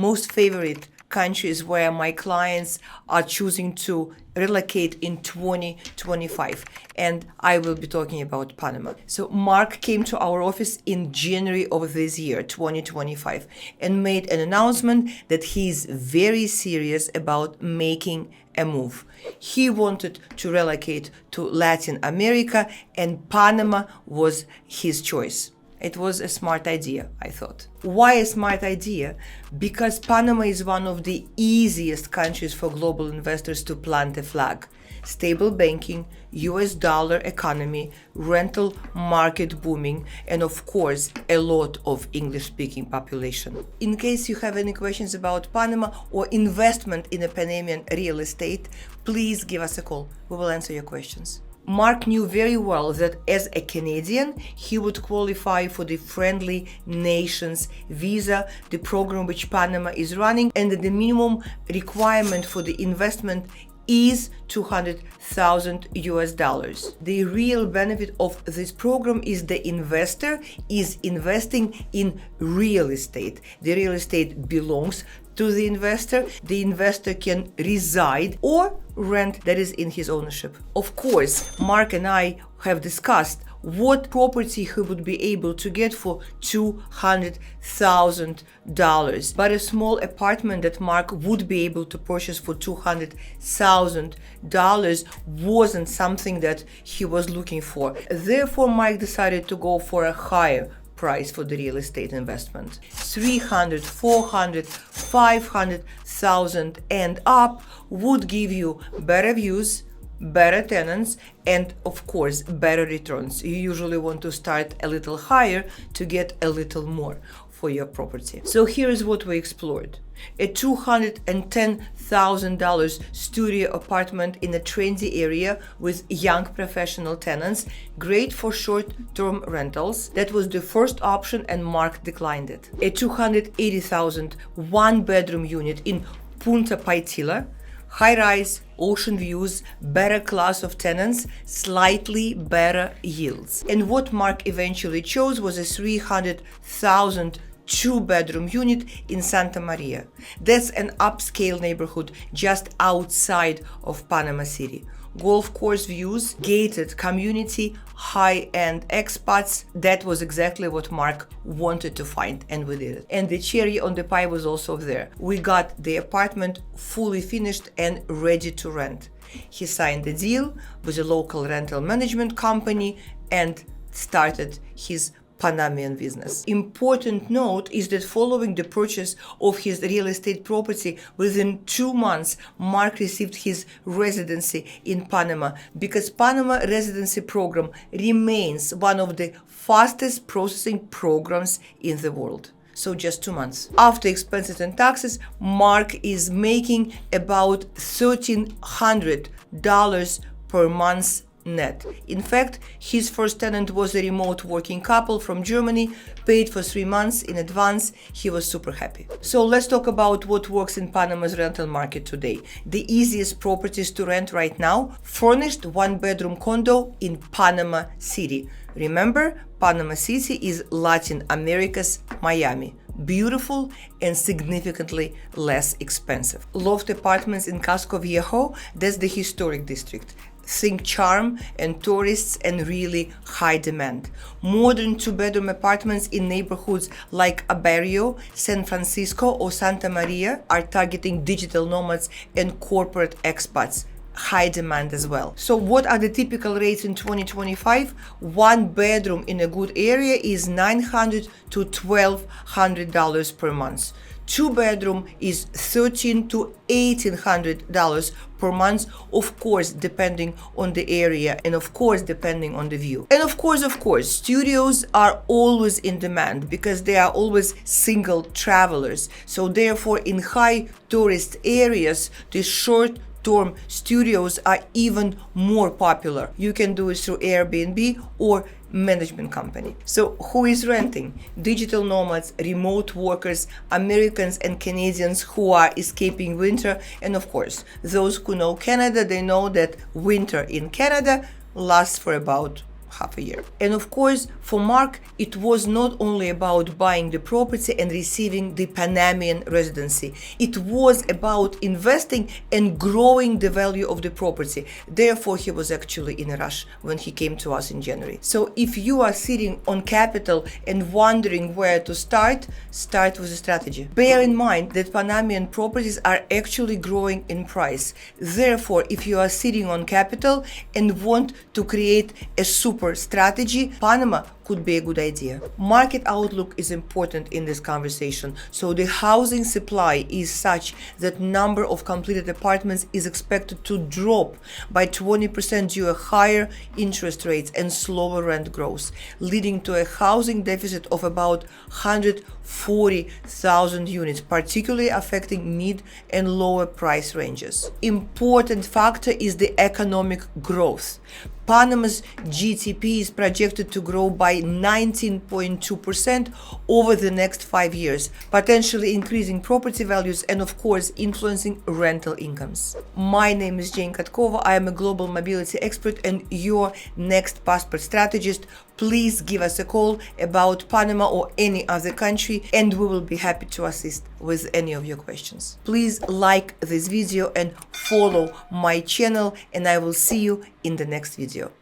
most favorite countries where my clients are choosing to relocate in 2025, and I will be talking about Panama. So Mark came to our office in January of this year, 2025, and made an announcement that he's very serious about making a move. He wanted to relocate to Latin America, and Panama was his choice. It was a smart idea, I thought. Why a smart idea? Because Panama is one of the easiest countries for global investors to plant a flag. Stable banking, US dollar economy, rental market booming, and of course, a lot of English-speaking population. In case you have any questions about Panama or investment in a Panamanian real estate, please give us a call. We will answer your questions. Mark knew very well that as a Canadian, he would qualify for the Friendly Nations visa, the program which Panama is running, and that the minimum requirement for the investment is $200,000 US. The real benefit of this program is the investor is investing in real estate. The real estate belongs to the investor. The investor can reside or rent that is in his ownership. Of course, Mark and I have discussed what property he would be able to get for $200,000. But a small apartment that Mark would be able to purchase for $200,000 wasn't something that he was looking for. Therefore, Mike decided to go for a higher price for the real estate investment. 300, 400, 500,000 and up would give you better views, better tenants, and of course better returns. You usually want to start a little higher to get a little more for your property. So here is what we explored. A $210,000 studio apartment in a trendy area with young professional tenants, great for short-term rentals. That was the first option and Mark declined it. A $280,000 one-bedroom unit in Punta Paitilla, high-rise, ocean views, better class of tenants, slightly better yields. And what Mark eventually chose was a $300,000 two-bedroom unit in Santa Maria. That's an upscale neighborhood just outside of Panama City. Golf course views, gated community, high-end expats. That was exactly what Mark wanted to find, and we did it. And the cherry on the pie was also there. We got the apartment fully finished and ready to rent. He signed the deal with a local rental management company and started his Panamanian business. Important note is that following the purchase of his real estate property, within 2 months, Mark received his residency in Panama, because Panama residency program remains one of the fastest processing programs in the world. So just 2 months. After expenses and taxes, Mark is making about $1,300 per month net. In fact, his first tenant was a remote working couple from Germany, paid for 3 months in advance. He was super happy. So let's talk about what works in Panama's rental market today. The easiest properties to rent right now: furnished one-bedroom condo in Panama City. Remember, Panama City is Latin America's Miami. Beautiful and significantly less expensive. Loft apartments in Casco Viejo, that's the historic district. Think charm and tourists and really high demand. Modern two-bedroom apartments in neighborhoods like Barrio, San Francisco, or Santa Maria are targeting digital nomads and corporate expats. High demand as well. So what are the typical rates in 2025? One bedroom in a good area is $900 to $1,200 per month. Two bedroom is $1,300 to $1,800 per month, of course, depending on the area and of course, depending on the view. And of course, studios are always in demand because they are always single travelers. So therefore, in high tourist areas, the short-term studios are even more popular. You can do it through Airbnb or management company. So who is renting? Digital nomads, remote workers, Americans and Canadians who are escaping winter, and of course, those who know Canada, they know that winter in Canada lasts for about half a year. And of course, for Mark, it was not only about buying the property and receiving the Panamanian residency. It was about investing and growing the value of the property. Therefore, he was actually in a rush when he came to us in January. So if you are sitting on capital and wondering where to start with a strategy. Bear in mind that Panamanian properties are actually growing in price. Therefore, if you are sitting on capital and want to create a super strategy, Panama could be a good idea. Market outlook is important in this conversation. So the housing supply is such that number of completed apartments is expected to drop by 20% due to higher interest rates and slower rent growth, leading to a housing deficit of about 140,000 units, particularly affecting mid and lower price ranges. Important factor is the economic growth. Panama's GDP is projected to grow by 19.2% over the next 5 years, potentially increasing property values and, of course, influencing rental incomes. My name is Jane Katkova. I am a global mobility expert and your next passport strategist. Please give us a call about Panama or any other country, and we will be happy to assist with any of your questions. Please like this video and follow my channel, and I will see you in the next video.